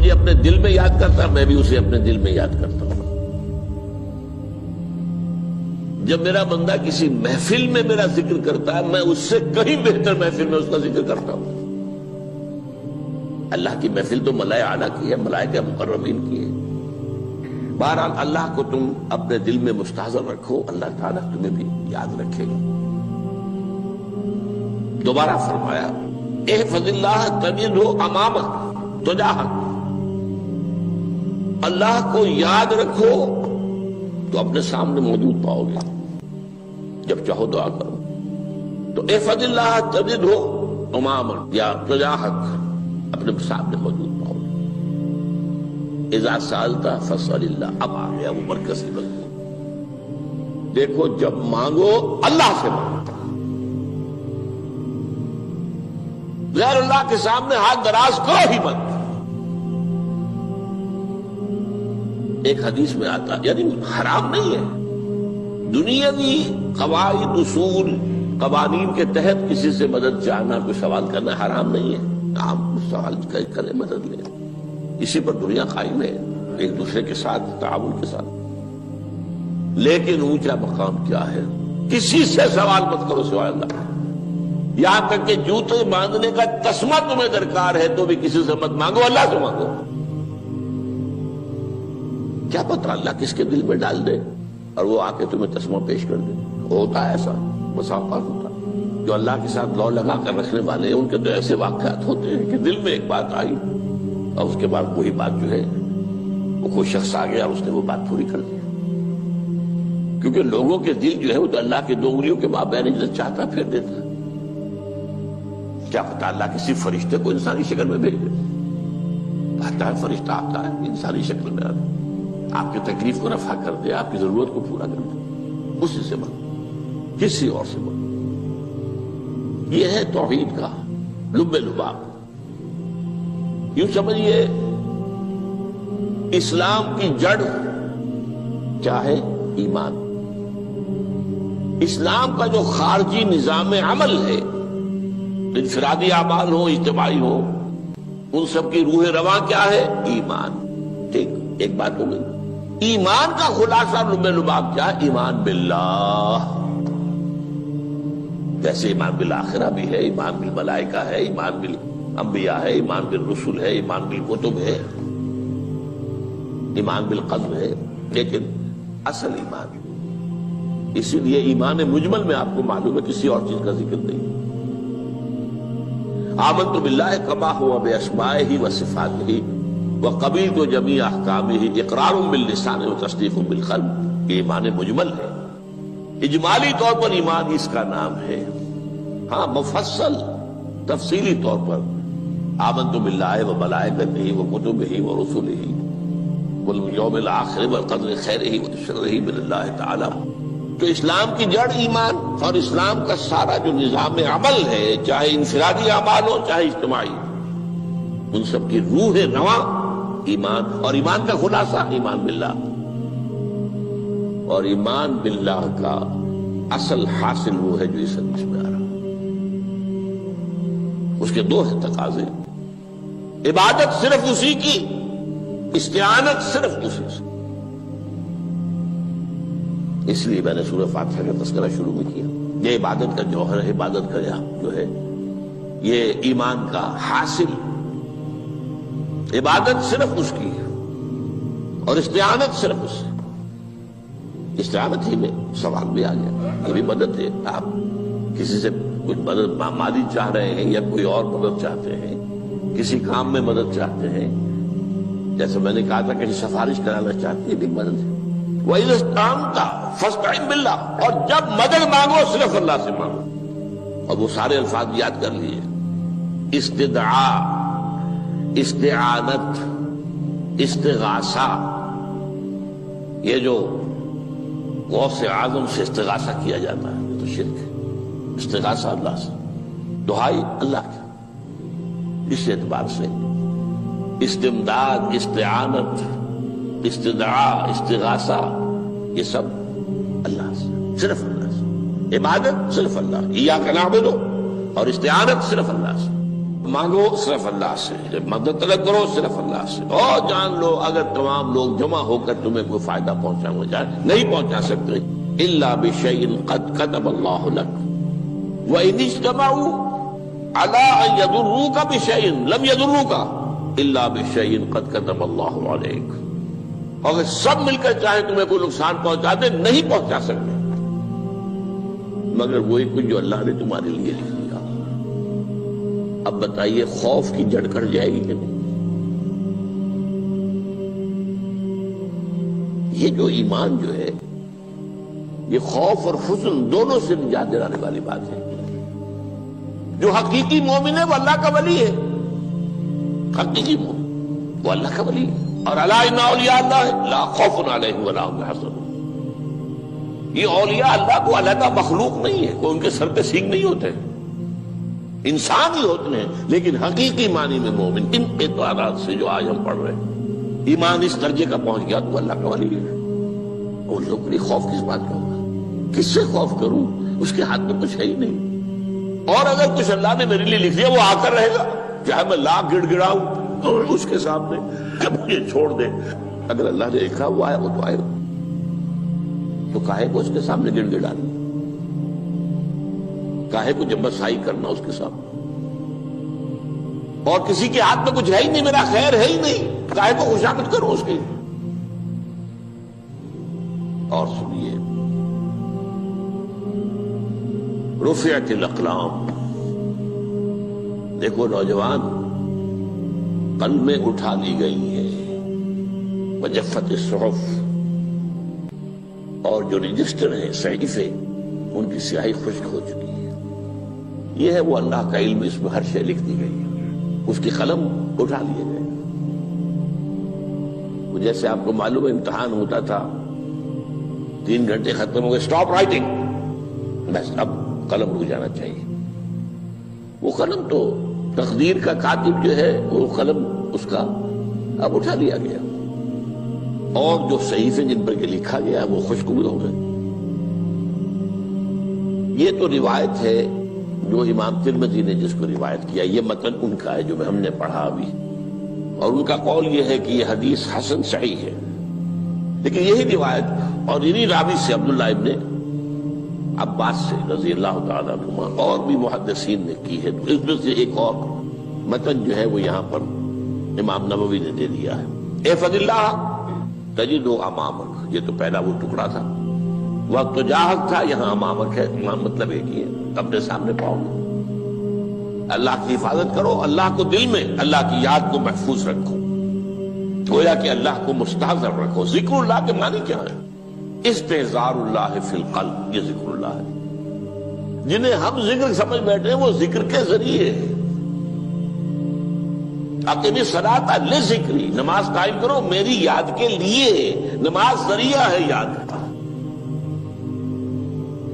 مجھے اپنے دل میں یاد کرتا ہے، میں بھی اسے اپنے دل میں یاد کرتا ہوں۔ جب میرا بندہ کسی محفل میں میرا ذکر کرتا ہے، میں اس سے کہیں بہتر محفل میں اس کا ذکر کرتا ہوں۔ اللہ کی محفل تو ملائے اعلیٰ کی ہے، ملائکہ مقربین کی ہے۔ بہرحال اللہ کو تم اپنے دل میں مستحضر رکھو، اللہ تعالیٰ تمہیں بھی یاد رکھے گا۔ دوبارہ فرمایا احفظ اللہ تجدہ امامک تجاہک، اللہ کو یاد رکھو تو اپنے سامنے موجود پاؤ گے، جب چاہو دعا کرو تو احفظ اللہ تجدہ امامک یا تجاہک، اپنے سامنے موجود پاؤ گے۔ اذا سألت فاسأل اللہ، اب آ گیا وہ مرکزی مضمون۔ دیکھو جب مانگو اللہ سے مانگو، غیر اللہ کے سامنے ہاتھ دراز کرو ہی مت۔ ایک حدیث میں آتا، یعنی حرام نہیں ہے، دنیاوی قواعد اصول قوانین کے تحت کسی سے مدد چاہنا، کوئی سوال کرنا حرام نہیں ہے۔ آپ سوال کریں، مدد لیں، اسی پر دنیا قائم ہے، ایک دوسرے کے ساتھ تعاون کے ساتھ۔ لیکن اونچا مقام کیا ہے؟ کسی سے سوال مت کرو سوائے اللہ، یہاں تک کہ جوتے باندھنے کا تسمہ تمہیں درکار ہے تو بھی کسی سے مت مانگو، اللہ سے مانگو۔ کیا پتہ اللہ کس کے دل میں ڈال دے اور وہ آ کے تمہیں تسمہ پیش کر دے۔ ہوتا ہے ایسا، بسا اوقات ہوتا ہے۔ جو اللہ کے ساتھ لو لگا کر رکھنے والے ہیں ان کے تو ایسے واقعات ہوتے ہیں کہ دل میں ایک بات آئی اور اس کے بعد وہی بات جو ہے وہ کوئی شخص آ گیا اور اس نے وہ بات پوری کر دی۔ کیونکہ لوگوں کے دل جو ہے وہ تو اللہ کے دو انگلیوں کے مابین جو چاہتا پھیر دیتا ہے۔ کیا پتہ اللہ کسی فرشتے کو انسانی شکل میں بھیج دے، آتا ہے فرشتہ، آتا ہے انسانی شکل میں، آتا ہے آپ کی تکلیف کو رفع کر دے، آپ کی ضرورت کو پورا کر دے، اسی سے مانگو، کسی اور سے مانگو۔ یہ ہے توحید کا لب لباب۔ یوں سمجھیے اسلام کی جڑ کیا ہے؟ ایمان۔ اسلام کا جو خارجی نظام عمل ہے، انفرادی اعمال ہو، اجتماعی ہو، ان سب کی روح رواں کیا ہے؟ ایمان۔ ٹھیک، ایک بات ہو گئی۔ ایمان کا خلاصہ لب لباب کیا ہے؟ ایمان باللہ۔ جیسے ایمان بالآخرہ بھی ہے، ایمان بالملائکہ ہے، ایمان بالانبیاء ہے، ایمان بالرسل ہے، ایمان بالکتب ہے، ایمان بالقلب ہے، لیکن اصل ایمان، اسی لیے ایمان مجمل میں آپ کو معلوم ہے کسی اور چیز کا ذکر نہیں۔ آمنت باللہ کما ہوا باسمائہ وصفاتہ وقبلت جمیع احکامہ اقرار باللسان وتصدیق بالقلب، یہ ایمان مجمل ہے۔ اجمالی طور پر ایمان اس کا نام ہے، ہاں مفصل تفصیلی طور پر آمنت باللہ وملائکتہ وکتبہ ورسلہ والیوم الآخر والقدر خیرہ وشرہ من اللہ تعالی۔ تو اسلام کی جڑ ایمان، اور اسلام کا سارا جو نظام عمل ہے، چاہے انفرادی اعمال ہو چاہے اجتماعی، ان سب کی روح رواں ایمان، اور ایمان کا خلاصہ ایمان باللہ۔ اور ایمان باللہ کا اصل حاصل وہ ہے جو اس حدیث میں آ رہا، اس کے دو ہیں تقاضے، عبادت صرف اسی کی، استعانت صرف اسی سے۔ اس لیے میں نے سورہ فاتحہ کا تذکرہ شروع میں کیا، یہ عبادت کا جوہر ہے، عبادت کا جو ہے یہ ایمان کا حاصل، عبادت صرف اس کی ہے اور استعانت صرف اس سے۔ استعانت ہی میں سوال بھی آ گیا، یہ بھی مدد ہے۔ آپ کسی سے کچھ مدد مالی چاہ رہے ہیں یا کوئی اور مدد چاہتے ہیں، کسی کام میں مدد چاہتے ہیں، جیسے میں نے کہا تھا کہ سفارش کرانا چاہتے ہیں، یہ بھی مدد ہے۔ وَإِذَا اسْتَعَنْتَ فَاسْتَعِنْ بِاللَّهِ، اور جب مدد مانگو صرف اللہ سے مانگو۔ اور وہ سارے الفاظ یاد کر لیے، استدعاء، استعانت، استغاثہ، یہ جو غوث اعظم سے استغاثہ کیا جاتا ہے یہ تو شرک ہے۔ استغاثہ اللہ سے، دعائی اللہ کی، اس اعتبار سے استمداد، استعانت، استدعاء، استغاثہ، یہ سب اللہ سے، صرف اللہ سے۔ عبادت صرف اللہ، ایاک نعبد، اور استعانت صرف اللہ سے۔ مانگو صرف اللہ سے، جب مدد طلب کرو صرف اللہ سے، اور جان لو اگر تمام لوگ جمع ہو کر تمہیں کوئی فائدہ پہنچانا جائے نہیں پہنچا سکتے، الا بشیء قد کتب اللہ لک وان اجتمعوا علی ان یضروک بشیء لم یضروک الا بشیء قد کتب اللہ علیک، اگر سب مل کر چاہے تمہیں کوئی نقصان پہنچا دے نہیں پہنچا سکتے مگر وہی کچھ جو اللہ نے تمہارے لیے لکھ دیا۔ اب بتائیے خوف کی جڑ کٹ جائے گی کہ نہیں؟ یہ جو ایمان جو ہے یہ خوف اور حزن دونوں سے نجات دلانے والی بات ہے۔ جو حقیقی مومن ہے وہ اللہ کا ولی ہے، حقیقی مومن وہ اللہ کا ولی ہے، اور الا ان اولیاء اللہ لا خوف علیہم ولا هم يحزنون۔ یہ اولیاء اللہ کو علیحدہ مخلوق نہیں ہے، کوئی ان کے سر پہ سینگ نہیں ہوتے، انسان ہی ہوتے ہیں، لیکن حقیقی معنی میں مومن ان اعتبارات سے جو آج ہم پڑھ رہے ہیں ایمان اس درجے کا پہنچ گیا تو اللہ کا ولی ہے۔ ان لوگوں کے لیے خوف کس بات کا ہوگا؟ کس سے خوف کروں؟ اس کے ہاتھ میں کچھ ہے ہی نہیں، اور اگر کچھ اللہ نے میرے لیے لکھ دیا وہ آ کر رہے گا، چاہے میں لاکھ گڑ گڑاؤں اور اس کے سامنے کہ مجھے چھوڑ دے، اگر اللہ نے لکھا وہ آیا وہ تو آئے گا، تو کاہے کو اس کے سامنے گڑ گڑانا، کاہے کو جبرسائی کرنا اس کے سامنے، اور کسی کے ہاتھ میں کچھ ہے ہی نہیں، میرا خیر ہے ہی نہیں، کاہے کو خوشامد کروں اس کی۔ اور سنیے، رفعت الاقلام، دیکھو نوجوان، قلمیں اٹھا لی گئی ہیں، وجفت الصحف، اور جو رجسٹر ہیں صحیفے ان کی سیاہی خشک ہو چکی ہے۔ یہ ہے وہ اللہ کا علم، اس میں ہر شے لکھ دی گئی ہے، اس کی قلم اٹھا لیے گئے۔ جیسے آپ کو معلوم ہے امتحان ہوتا تھا، 3 گھنٹے ختم ہو گئے، اسٹاپ رائٹنگ، بس اب قلم رک جانا چاہیے۔ وہ قلم تو تقدیر کا کاتب جو ہے وہ قلم اس کا اب اٹھا لیا گیا، اور جو صحیفے جن پر لکھا گیا وہ خشک ہو گئے۔ یہ تو روایت ہے جو امام ترمذی نے جس کو روایت کیا، یہ متن ان کا ہے جو ہم نے پڑھا ابھی، اور ان کا قول یہ ہے کہ یہ حدیث حسن صحیح ہے، لیکن یہی روایت اور انہی راوی سے عبداللہ ابن عباس سے رضی اللہ تعالیٰ عنہما اور بھی محدثین نے کی ہے، اس میں سے ایک اور متن جو ہے وہ یہاں پر امام نووی نے دے دیا ہے۔ احفظ اللہ تجدہ امامک، یہ تو پہلا وہ ٹکڑا تھا، وقت تو جاہک تھا، یہاں امامک ہے، امام مطلب ایک ہی ہے، اپنے سامنے پاؤ گے۔ اللہ کی حفاظت کرو، اللہ کو دل میں، اللہ کی یاد کو محفوظ رکھو، گویا کہ اللہ کو مستحضر رکھو۔ ذکر اللہ کے معنی کیا ہے؟ استحضار اللہ فی القلب، یہ ذکر اللہ ہے۔ جنہیں ہم ذکر سمجھ بیٹھے ہیں وہ ذکر کے ذریعے ہے۔ اقیم الصلاۃ لذکری، نماز قائم کرو میری یاد کے لیے، نماز ذریعہ ہے یاد کا۔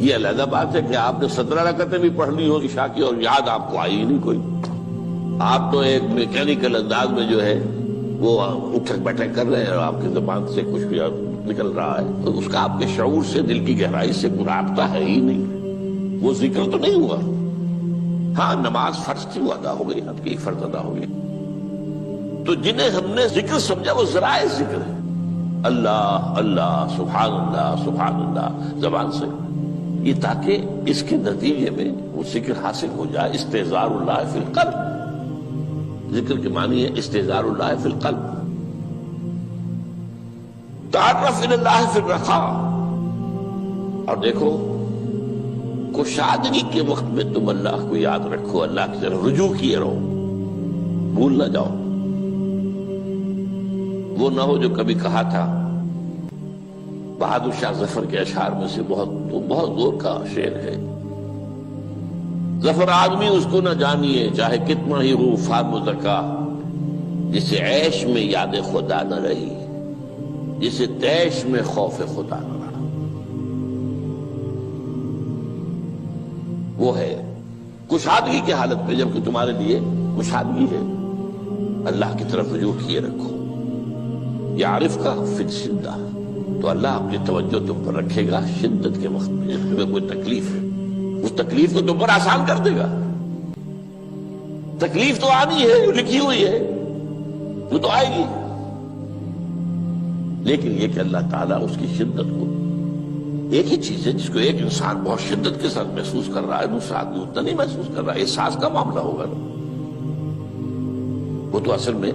یہ علیحدہ بات ہے کہ آپ نے 17 رکعتیں بھی پڑھ لی ہو عشاء کی اور یاد آپ کو آئی ہی نہیں کوئی، آپ تو ایک میکینیکل انداز میں جو ہے وہ اٹھک بیٹھک کر رہے ہیں اور آپ کی زبان سے کچھ بھی نکل رہا ہے، تو اس کا آپ کے شعور سے، دل کی گہرائی سے کوئی رابطہ ہے ہی نہیں، وہ ذکر تو نہیں ہوا۔ ہاں نماز فرض تھی وہ ادا ہو گئی، آپ کی ایک فرض ادا ہو گئی۔ تو جنہیں ہم نے ذکر سمجھا وہ ذرائع ذکر ہے، اللہ اللہ سبحان اللہ زبان سے، یہ تاکہ اس کے نتیجے میں وہ ذکر حاصل ہو جائے۔ استحضار اللہ فی القلب، ذکر کے معنی ہے استحضار اللہ فی القلب۔ تعرف الی اللہ فی الرخاء، اور دیکھو کشادگی کے وقت میں تم اللہ کو یاد رکھو، اللہ کی طرف رجوع کیے رہو، بھول نہ جاؤ۔ وہ نہ ہو جو کبھی کہا تھا، بہادر شاہ ظفر کے اشعار میں سے بہت زور کا شعر ہے، ظفر آدمی اس کو نہ جانیے چاہے کتنا ہی ہو فام و زکا، جسے عیش میں یاد خدا نہ رہی، جسے تیش میں خوف خدا نہ رہا۔ وہ ہے کشادگی کی حالت میں، جبکہ تمہارے لیے کشادگی ہے، اللہ کی طرف رجوع کیے رکھو۔ یعرف کا فی الشدہ، تو اللہ اپنی توجہ تم پر رکھے گا شدت کے وقت میں، جب تمہیں کوئی تکلیف ہے اس تکلیف کو تم پر آسان کر دے گا۔ تکلیف تو آنی ہے، لکھی ہوئی ہے، وہ تو آئے گی، لیکن یہ کہ اللہ تعالیٰ اس کی شدت کو، ایک ہی چیز ہے جس کو ایک انسان بہت شدت کے ساتھ محسوس کر رہا ہے، دوسرا آدمی اتنا نہیں محسوس کر رہا ہے، احساس کا معاملہ ہوگا نا۔ وہ تو اصل میں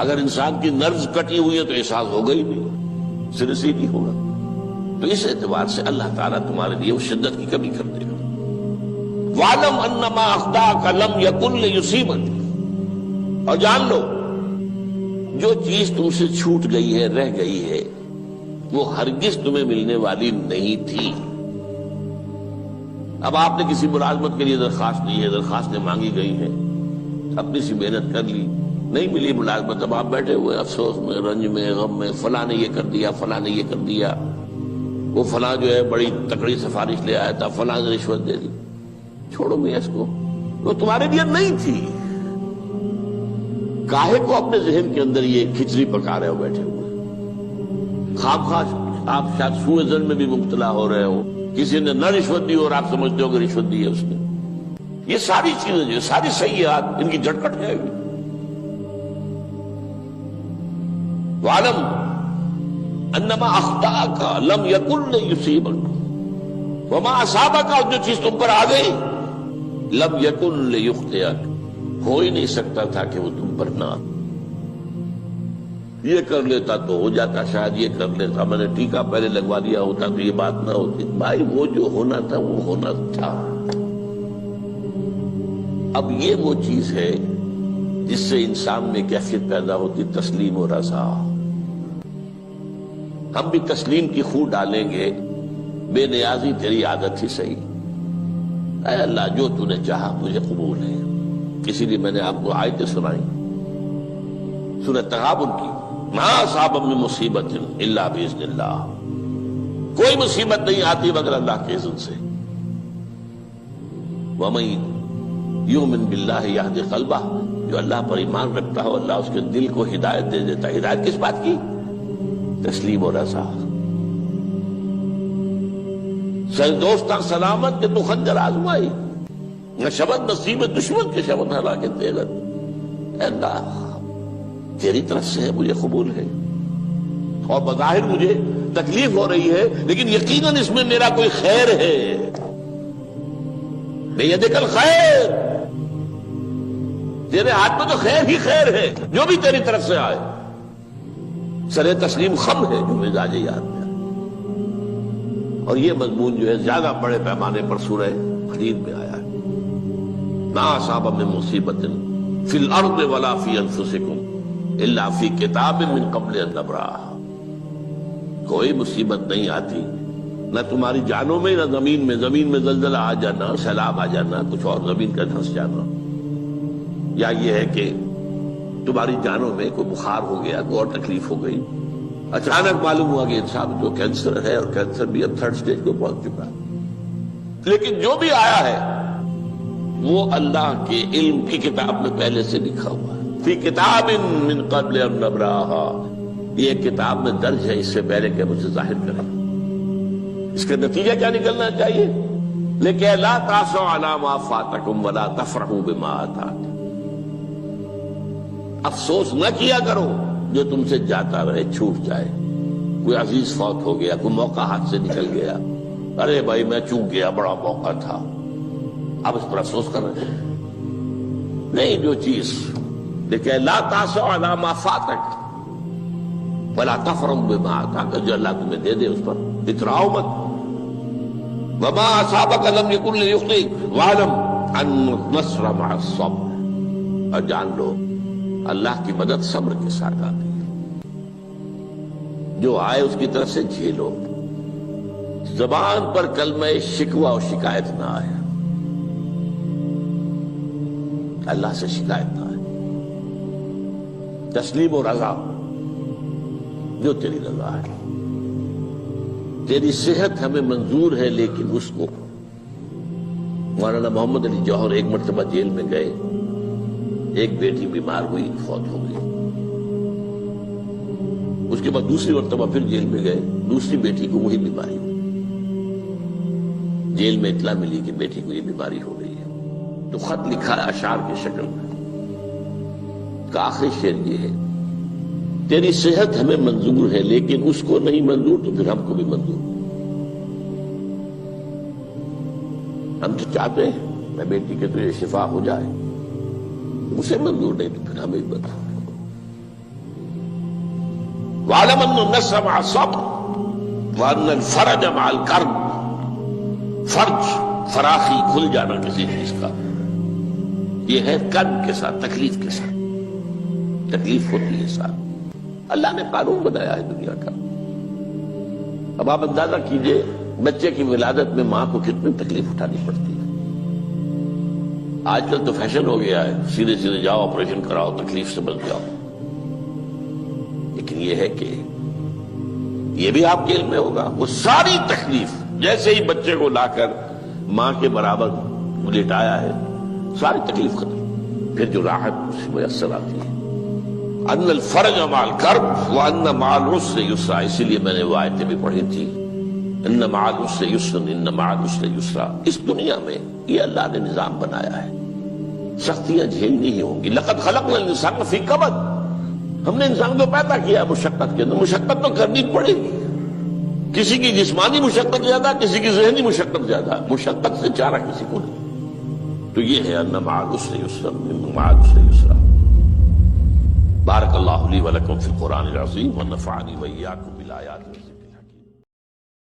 اگر انسان کی نرز کٹی ہوئی ہے تو احساس ہوگا ہی نہیں، سر سے نہیں ہوگا۔ تو اس اعتبار سے اللہ تعالیٰ تمہارے لیے اس شدت کی کمی کر دے گا۔ وَاعْلَمْ أَنَّمَا أَخْطَأَكَ لَمْ يَكُنْ لِيُصِيبَكَ، اور جان لو جو چیز تم سے چھوٹ گئی ہے، رہ گئی ہے، وہ ہرگز تمہیں ملنے والی نہیں تھی۔ اب آپ نے کسی ملازمت کے لیے درخواست دی ہے، درخواستیں مانگی گئی ہیں، اپنی سی محنت کر لی، نہیں ملی ملازمت، اب آپ بیٹھے ہوئے افسوس میں، رنج میں، غم میں، فلاں نے یہ کر دیا، فلاں نے یہ کر دیا، وہ فلاں جو ہے بڑی تکڑی سفارش لے آیا تھا، فلاں نے رشوت دے دی۔ چھوڑو میاں اس کو، وہ تمہارے لیے نہیں تھی۔ کاہے کو اپنے ذہن کے اندر یہ کھچڑی پکا رہے ہو بیٹھے ہوئے؟ خام خواہ آپ شاید سوء ظن میں بھی مبتلا ہو رہے ہو، کسی نے نہ رشوت دی اور آپ سمجھتے ہو کہ رشوت دی ہے اس نے۔ یہ ساری چیزیں جو ساری سیئات، ان کی جڑ کٹ جائے گی۔ وَاعْلَمْ أَنَّمَا أَخْطَأَكَ لَمْ يَكُنْ لِيُصِيبَكَ وَمَا أَصَابَكَ، اور جو چیز تم پر آ گئی، لَمْ يَكُنْ لِيُخْطِئَكَ، ہو ہی نہیں سکتا تھا کہ وہ تم پر نہ۔ یہ کر لیتا تو ہو جاتا، شاید یہ کر لیتا، میں نے ٹیکا پہلے لگوا دیا ہوتا تو یہ بات نہ ہوتی۔ بھائی وہ جو ہونا تھا وہ ہونا تھا۔ اب یہ وہ چیز ہے جس سے انسان میں کیفیت پیدا ہوتی، تسلیم و رضا۔ ہم بھی تسلیم کی خو ڈالیں گے، بے نیازی تیری عادت ہی صحیح، اے اللہ جو تو نے چاہا مجھے قبول ہے۔ اسی لیے میں نے آپ کو آیتیں سنائی سورۃ تغابن کی، ما اصاب من مصیبت الا باذن اللہ، کوئی مصیبت نہیں آتی مگر اللہ کے اذن سے۔ وَمَن یؤمن باللہ یہد قلبہ، جو اللہ پر ایمان رکھتا ہو اللہ اس کے دل کو ہدایت دے دیتا ہے۔ ہدایت کس بات کی؟ تسلیم و رضا۔ سر دوستاں سلامت کہ تو خنجر آزمائی، نہ شبد نصیب دشمن کے شبد ہلا کے تیغت، اے اللہ تیری طرف سے ہے، مجھے قبول ہے، اور بظاہر مجھے تکلیف ہو رہی ہے لیکن یقیناً اس میں میرا کوئی خیر ہے۔ بیدک الخیر، تیرے ہاتھ میں تو خیر ہی خیر ہے، جو بھی تیری طرف سے آئے۔ سر تسلیم خم ہے جو مزاج یاد میں آئے۔ اور یہ مضمون جو ہے زیادہ بڑے پیمانے پر سورہ حدید میں آیا ہے۔ ما اصاب من مصیبت فی الارض ولا فی انفسکم الا فی کتاب من قبل ان نبرأها، کوئی مصیبت نہیں آتی نہ تمہاری جانوں میں نہ زمین میں، زمین میں زلزلہ آ جانا، سیلاب آ جانا، کچھ اور زمین کا دھنس جانا، یا یہ ہے کہ تمہاری جانوں میں کوئی بخار ہو گیا، کوئی اور تکلیف ہو گئی، اچانک معلوم ہوا کہ انسان جو کینسر ہے، اور کینسر بھی اب 3rd سٹیج کو پہنچ چکا ہے، لیکن جو بھی آیا ہے وہ اللہ کے علم کی کتاب میں پہلے سے لکھا ہوا ہے۔ فی کتاب من قبل ان نبرأها، یہ کتاب میں درج ہے اس سے پہلے کہ مجھے ظاہر کریں۔ اس کا نتیجہ کیا نکلنا چاہیے؟ لیکن لا تعصوا علی ما فاتکم ولا تفرحوا بما آتاکم، افسوس نہ کیا کرو جو تم سے جاتا رہے، چھوٹ جائے، کوئی عزیز فوت ہو گیا، کوئی موقع ہاتھ سے نکل گیا، ارے بھائی میں چوک گیا، بڑا موقع تھا، اب اس پر افسوس کر رہے ہیں۔ نہیں، جو چیز لیکن لا تعصوا علی ما فاتک ولا تفرحوا بما آتاک، جو اللہ تمہیں دے دے اس پر اتراؤ مت۔ وما اصابک لم یکن لیخطئک واعلم ان النصر مع الصبر، اور جان لو اللہ کی مدد صبر کے ساتھ آتی ہے، جو آئے اس کی طرف سے جھیلو، زبان پر کلمہ شکوہ اور شکایت نہ آئے، اللہ سے شکایت نہ آئے، تسلیم و رضا، جو تیری رضا ہے، تیری صحت ہمیں منظور ہے، لیکن اس کو مولانا محمد علی جوہر ایک مرتبہ جیل میں گئے، ایک بیٹی بیمار ہوئی، فوت ہو گئی، اس کے بعد دوسری مرتبہ پھر جیل میں گئے، دوسری بیٹی کو وہی بیماری ہوئی، جیل میں اطلاع ملی کہ بیٹی کو یہ بیماری ہو گئی ہے، تو خط لکھا ہے اشعار کی شکل میں، کا آخری شعر یہ ہے: تیری صحت ہمیں منظور ہے لیکن اس کو نہیں منظور تو پھر ہم کو بھی منظور۔ ہم تو چاہتے ہیں میں بیٹی کے تجھے شفا ہو جائے، اسے منظور نہیں تو پھر ہمیں بھی بتا۔ وَاعْلَمْ أَنَّ النَّصْرَ مَعَ الصَّبْرِ وَأَنَّ الْفَرَجَ مَعَ الْكَرْبِ۔ فرج، فراخی، کھل جانا کسی چیز کا، یہ ہے کرب کے ساتھ، تکلیف کے ساتھ۔ تکلیف ہوتی ہے ساتھ، اللہ نے قانون بنایا ہے دنیا کا۔ اب آپ اندازہ کیجئے بچے کی ولادت میں ماں کو کتنی تکلیف اٹھانی پڑتی ہے۔ آج کل تو فیشن ہو گیا ہے، سیدھے سیدھے جاؤ آپریشن کراؤ تکلیف سے بچ جاؤ، لیکن یہ ہے کہ یہ بھی آپ کے علم میں ہوگا، وہ ساری تکلیف جیسے ہی بچے کو لا کر ماں کے برابر لٹایا ہے ساری تکلیف ختم، پھر جو راحت میسر آتی ہے۔ ان الفرج مع الکرب وان مع العسر یسرا، اسی لیے میں نے وہ آیتیں بھی پڑھی تھی، ان مع العسر یسرا ان مع العسر یسرا۔ اس دنیا میں یہ اللہ نے نظام بنایا ہے، سختیاں جھیلنی ہی ہوں گی۔ لقد خلقنا الانسان فی کبد، ہم نے انسان کو پیدا کیا مشقت کے اندر، مشقت تو کرنی پڑے گی۔ کسی کی جسمانی مشقت زیادہ، کسی کی ذہنی مشقت زیادہ، مشقت سے چارہ کسی کو نہیں۔ تو یہ ہے ان مع العسر یسرا ان مع العسر یسرا۔ بارک اللہ لی ولکم فی القرآن العظیم ونفعنی وإیاکم بالآیات الحکیمہ۔